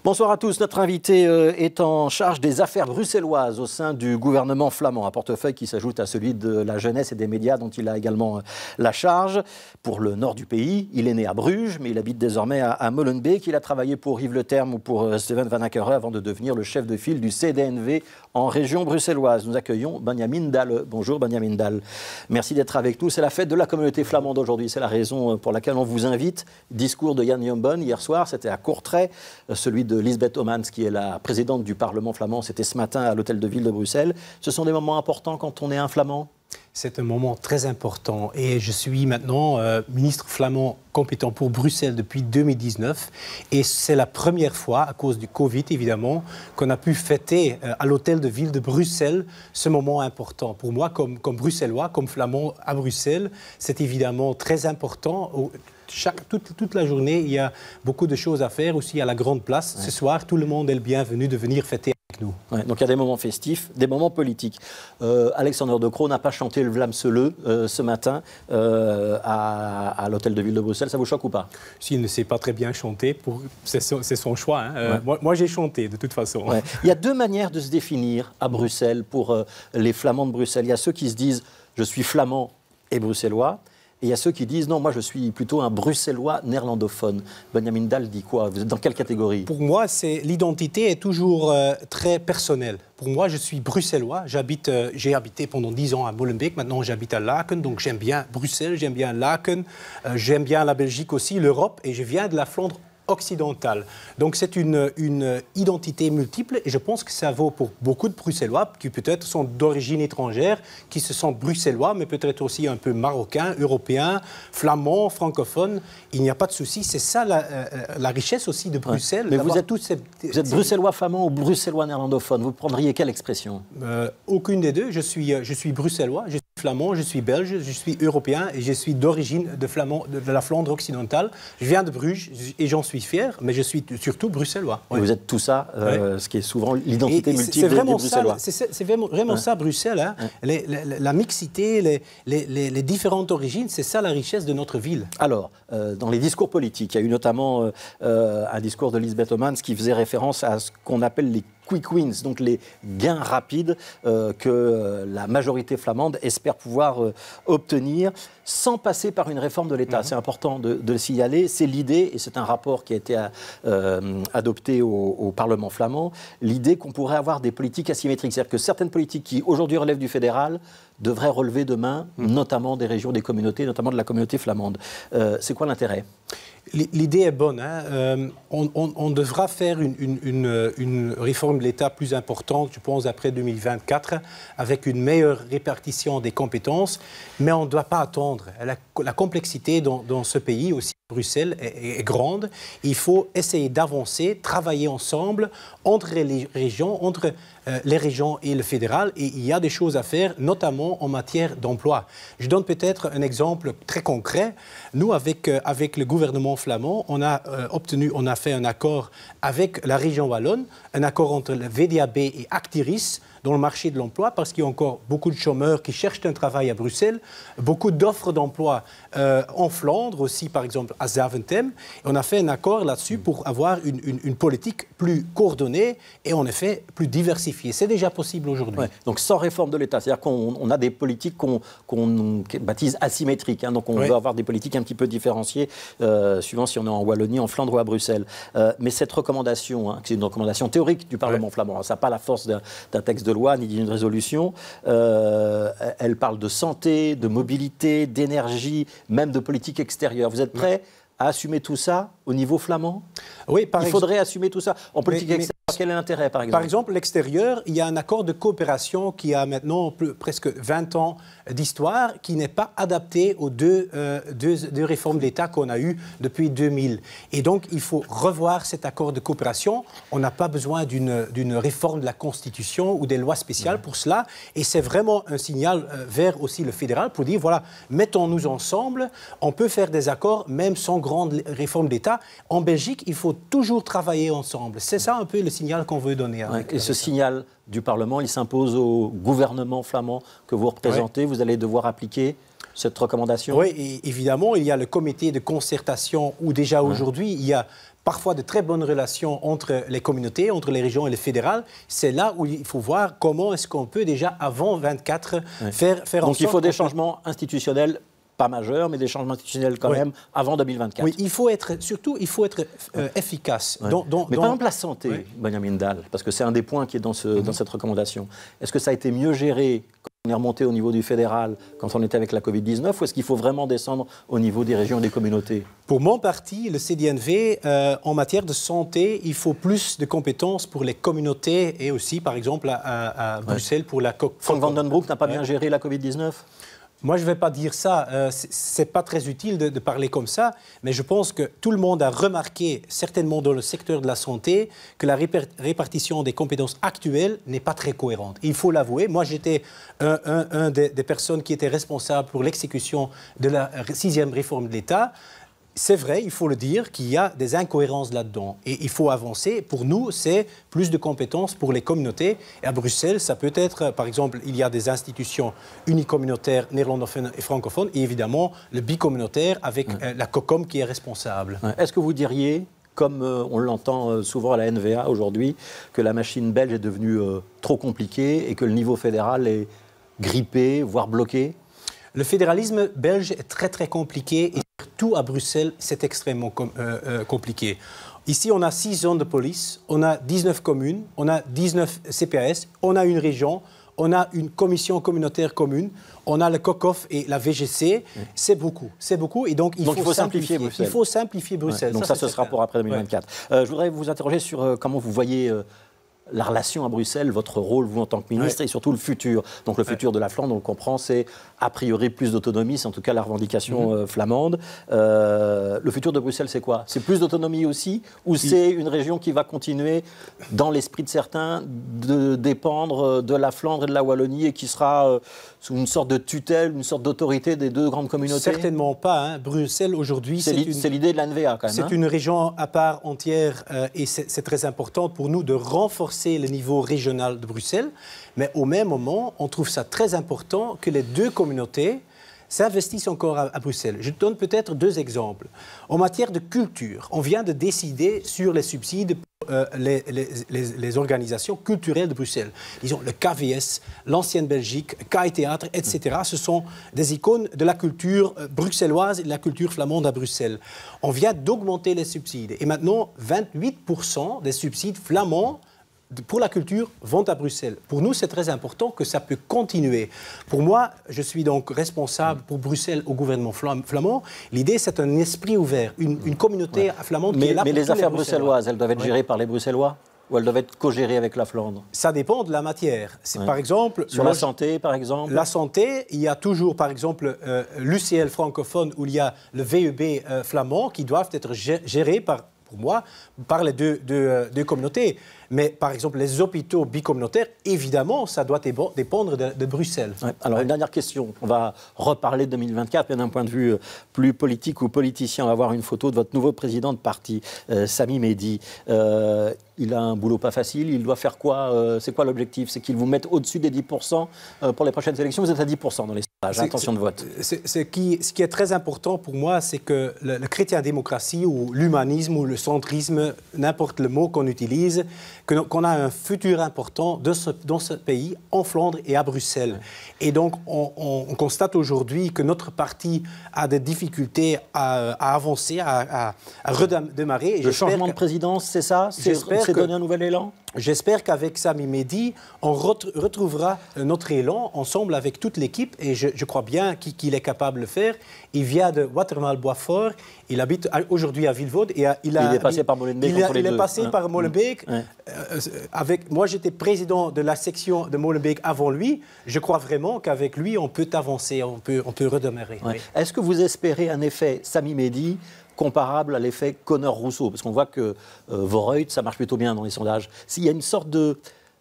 Bonsoir à tous. Notre invité est en charge des affaires bruxelloises au sein du gouvernement flamand. Un portefeuille qui s'ajoute à celui de la jeunesse et des médias dont il a également la charge. Pour le nord du pays, il est né à Bruges, mais il habite désormais à Molenbeek. Il a travaillé pour Yves Le Terme ou pour Steven Van Ackere avant de devenir le chef de file du CDNV en région bruxelloise. Nous accueillons Benjamin Dalle. Bonjour Benjamin Dalle. Merci d'être avec nous. C'est la fête de la communauté flamande aujourd'hui. C'est la raison pour laquelle on vous invite. Discours de Jan Jombon hier soir, c'était à Courtrai. Celui de Lisbeth Homans, qui est la présidente du Parlement flamand, c'était ce matin à l'hôtel de ville de Bruxelles. Ce sont des moments importants quand on est un flamand ? C'est un moment très important et je suis maintenant ministre flamand compétent pour Bruxelles depuis 2019 et c'est la première fois, à cause du Covid évidemment, qu'on a pu fêter à l'hôtel de ville de Bruxelles ce moment important. Pour moi, comme bruxellois, comme flamand à Bruxelles, c'est évidemment très important. Toute la journée, il y a beaucoup de choses à faire aussi à la Grande Place. Ouais. Ce soir, tout le monde est le bienvenu de venir fêter avec nous. Ouais, donc il y a des moments festifs, des moments politiques. Alexander De Croo n'a pas chanté le Vlaamse ce matin à l'hôtel de ville de Bruxelles. Ça vous choque ou pas? S'il ne sait pas très bien chanter, c'est son choix. Hein. Ouais. Moi j'ai chanté de toute façon. Ouais. Il y a deux manières de se définir à Bruxelles pour les Flamands de Bruxelles. Il y a ceux qui se disent « je suis flamand et bruxellois ». Et il y a ceux qui disent « non, moi je suis plutôt un bruxellois néerlandophone ». Benjamin Dalle dit quoi? Vous êtes dans quelle catégorie? Pour moi, l'identité est toujours très personnelle. Pour moi, je suis bruxellois. J'ai habité pendant 10 ans à Molenbeek. Maintenant, j'habite à Laken. Donc j'aime bien Bruxelles, j'aime bien Laken. J'aime bien la Belgique aussi, l'Europe. Et je viens de la Flandre occidentale. Donc c'est une identité multiple et je pense que ça vaut pour beaucoup de Bruxellois qui peut-être sont d'origine étrangère, qui se sentent bruxellois, mais peut-être aussi un peu marocains, européens, flamands, francophones. Il n'y a pas de souci. C'est ça la richesse aussi de Bruxelles. Ouais. Mais vous êtes bruxellois flamand ou bruxellois néerlandophone? Vous prendriez quelle expression? Aucune des deux. Je suis bruxellois, je suis flamand, je suis belge, je suis européen et je suis d'origine de la Flandre occidentale. Je viens de Bruges et j'en suis fier, mais je suis surtout bruxellois. Ouais. Vous êtes tout ça, ce qui est souvent l'identité multiple des Bruxellois. C'est vraiment ça, Bruxelles. Hein. Ouais. La mixité, les différentes origines, c'est ça la richesse de notre ville. Alors, dans les discours politiques, il y a eu notamment un discours de Lisbeth Homans qui faisait référence à ce qu'on appelle les quick wins, donc les gains rapides que la majorité flamande espère pouvoir obtenir sans passer par une réforme de l'État. C'est important de le signaler. C'est l'idée, et c'est un rapport qui a été adopté au Parlement flamand, l'idée qu'on pourrait avoir des politiques asymétriques. C'est-à-dire que certaines politiques qui aujourd'hui relèvent du fédéral devraient relever demain, notamment des régions, des communautés, notamment de la communauté flamande. C'est quoi l'intérêt ? L'idée est bonne. Hein. On devra faire une réforme de l'État plus importante, je pense, après 2024, avec une meilleure répartition des compétences. Mais on ne doit pas attendre. La complexité dans ce pays, aussi Bruxelles, est grande. Il faut essayer d'avancer, travailler ensemble entre les régions, et le fédéral. Et il y a des choses à faire, notamment en matière d'emploi. Je donne peut-être un exemple très concret. Nous, avec le gouvernement flamand, on a fait un accord avec la région wallonne, un accord entre le VDAB et Actiris dans le marché de l'emploi, parce qu'il y a encore beaucoup de chômeurs qui cherchent un travail à Bruxelles, beaucoup d'offres d'emploi en Flandre aussi, par exemple à Zaventem. Et on a fait un accord là-dessus pour avoir une politique plus coordonnée et en effet plus diversifiée. C'est déjà possible aujourd'hui. Ouais, donc sans réforme de l'État, c'est-à-dire qu'on a des politiques qu'on baptise asymétriques. Hein, donc on veut avoir des politiques un petit peu différenciées, suivant si on est en Wallonie, en Flandre ou à Bruxelles. Mais cette recommandation, c'est une recommandation théorique du Parlement flamand. Alors, ça n'a pas la force d'un texte de loi ni d'une résolution. Elle parle de santé, de mobilité, d'énergie, même de politique extérieure. Vous êtes prêts à assumer tout ça au niveau flamand? Oui, il faudrait assumer tout ça. En politique extérieure, quel est l'intérêt, par exemple? Par exemple, l'extérieur, il y a un accord de coopération qui a maintenant presque 20 ans d'histoire, qui n'est pas adapté aux deux réformes d'État qu'on a eues depuis 2000. Et donc, il faut revoir cet accord de coopération. On n'a pas besoin d'une réforme de la Constitution ou des lois spéciales pour cela. Et c'est vraiment un signal vers aussi le fédéral pour dire, voilà, mettons-nous ensemble, on peut faire des accords même sans grande réforme d'État. En Belgique, il faut toujours travailler ensemble. C'est ça un peu le signal qu'on veut donner. Et ce signal du Parlement, il s'impose au gouvernement flamand que vous représentez. Vous allez devoir appliquer cette recommandation? Oui, et évidemment, il y a le comité de concertation où déjà aujourd'hui, il y a parfois de très bonnes relations entre les communautés, entre les régions et le fédéral. C'est là où il faut voir comment est-ce qu'on peut déjà, avant 24, faire en sorte... Donc il faut des changements institutionnels, pas majeurs, mais des changements institutionnels quand même, avant 2024. Oui, il faut être efficace. Mais par exemple la santé, Benjamin Dahl, parce que c'est un des points qui est dans cette recommandation. Est-ce que ça a été mieux géré quand on est remonté au niveau du fédéral, quand on était avec la Covid-19, ou est-ce qu'il faut vraiment descendre au niveau des régions et des communautés? Pour mon parti, le CDNV, en matière de santé, il faut plus de compétences pour les communautés et aussi, par exemple, à Bruxelles pour la Frank Vandenbroek n'a pas bien géré la Covid-19? Moi, je ne vais pas dire ça. Ce n'est pas très utile de parler comme ça, mais je pense que tout le monde a remarqué, certainement dans le secteur de la santé, que la répartition des compétences actuelles n'est pas très cohérente. Il faut l'avouer. Moi, j'étais un des personnes qui étaient responsables pour l'exécution de la 6e réforme de l'État. C'est vrai, il faut le dire, qu'il y a des incohérences là-dedans. Et il faut avancer. Pour nous, c'est plus de compétences pour les communautés. Et à Bruxelles, ça peut être, par exemple, il y a des institutions unicommunautaires néerlandophones et francophones, et évidemment le bicommunautaire avec la COCOM qui est responsable. Est-ce que vous diriez, comme on l'entend souvent à la NVA aujourd'hui, que la machine belge est devenue trop compliquée et que le niveau fédéral est grippé, voire bloqué? Le fédéralisme belge est très très compliqué et surtout à Bruxelles, c'est extrêmement compliqué. Ici, on a 6 zones de police, on a 19 communes, on a 19 CPAS, on a une région, on a une commission communautaire commune, on a le COCOF et la VGC. C'est beaucoup, et donc il faut simplifier Bruxelles. Il faut simplifier Bruxelles. Donc ça, ce sera pour après 2024. Je voudrais vous interroger sur comment vous voyez la relation à Bruxelles, votre rôle, vous en tant que ministre, et surtout le futur. Donc le futur de la Flandre, on le comprend, c'est a priori plus d'autonomie, c'est en tout cas la revendication flamande. Le futur de Bruxelles, c'est quoi? C'est plus d'autonomie aussi, ou c'est une région qui va continuer, dans l'esprit de certains, de dépendre de la Flandre et de la Wallonie et qui sera sous une sorte de tutelle, une sorte d'autorité des deux grandes communautés? Certainement pas. Bruxelles, aujourd'hui, c'est l'idée de la NVA, quand même. C'est une région à part entière et c'est très important pour nous de renforcer le niveau régional de Bruxelles, mais au même moment, on trouve ça très important que les deux communautés s'investissent encore à Bruxelles. Je donne peut-être 2 exemples. En matière de culture, on vient de décider sur les subsides pour les organisations culturelles de Bruxelles. Disons le KVS, l'Ancienne Belgique, KI Théâtre, etc. Ce sont des icônes de la culture bruxelloise et de la culture flamande à Bruxelles. On vient d'augmenter les subsides. Et maintenant, 28% des subsides flamands pour la culture vont à Bruxelles. Pour nous, c'est très important que ça peut continuer. Pour moi, je suis donc responsable pour Bruxelles au gouvernement flamand. L'idée, c'est un esprit ouvert, une communauté flamande qui est là pour tous les Bruxellois. Mais les affaires bruxelloises, elles doivent être gérées par les Bruxellois ou elles doivent être co-gérées avec la Flandre? Ça dépend de la matière. Par exemple... Sur la santé, par exemple? La santé, il y a toujours, par exemple, l'UCL francophone où il y a le VEB flamand qui doivent être gérés pour moi, par les deux communautés. Mais, par exemple, les hôpitaux bicommunautaires, évidemment, ça doit dépendre de Bruxelles. Alors, une dernière question. On va reparler de 2024, mais d'un point de vue plus politique ou politicien. On va voir une photo de votre nouveau président de parti, Sami Mehdi. Il a un boulot pas facile. Il doit faire quoi? C'est quoi l'objectif? C'est qu'il vous mette au-dessus des 10% pour les prochaines élections. Vous êtes à 10% dans les sondages, intention de vote. Ce qui est très important pour moi, c'est que le chrétien-démocratie ou l'humanisme ou le centrisme, n'importe le mot qu'on utilise, qu'on a un futur important dans ce pays, en Flandre et à Bruxelles. Et donc, on constate aujourd'hui que notre parti a des difficultés à avancer, à redémarrer. Le changement de présidence, c'est ça? C'est donner un nouvel élan? J'espère qu'avec Sami Mehdi, on retrouvera notre élan ensemble avec toute l'équipe et je crois bien qu'il est capable de le faire. Il vient de Watermael-Boisfort, il habite aujourd'hui à Vilvoorde. Et il est passé par Molenbeek entre les deux. Il est passé par Molenbeek. Moi, j'étais président de la section de Molenbeek avant lui. Je crois vraiment qu'avec lui, on peut avancer, on peut redémarrer. Oui. Est-ce que vous espérez un effet Sami Mehdi comparable à l'effet Connor-Rousseau? Parce qu'on voit que Voorhout, ça marche plutôt bien dans les sondages. S'il y a une sorte de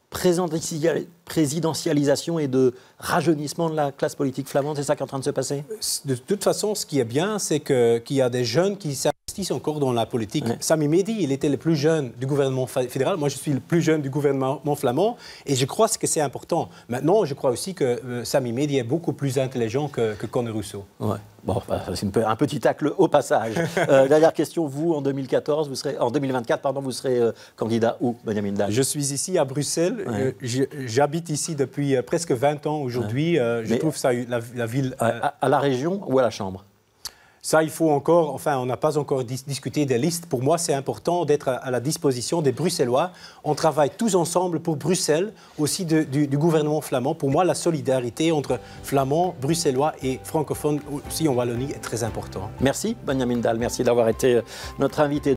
présidentialisation et de rajeunissement de la classe politique flamande, c'est ça qui est en train de se passer? De toute façon, ce qui est bien, c'est qu'il y a des jeunes qui s'investissent justice encore dans la politique. Sami Medi, il était le plus jeune du gouvernement fédéral. Moi, je suis le plus jeune du gouvernement flamand. Et je crois que c'est important. Maintenant, je crois aussi que Sami Medi est beaucoup plus intelligent que Conor Rousseau. Ouais. Bon, c'est un petit tacle au passage. Dernière question, vous, en 2024, pardon, vous serez candidat où, Benyamin Dahl? Je suis ici à Bruxelles. Ouais. J'habite ici depuis presque 20 ans aujourd'hui. Je trouve ça la ville... À la région ou à la Chambre? Ça, il faut encore, enfin, on n'a pas encore discuté des listes. Pour moi, c'est important d'être à la disposition des Bruxellois. On travaille tous ensemble pour Bruxelles, aussi du gouvernement flamand. Pour moi, la solidarité entre flamands, bruxellois et francophones, aussi en Wallonie, est très importante. Merci, Benyamin Dahl. Merci d'avoir été notre invité.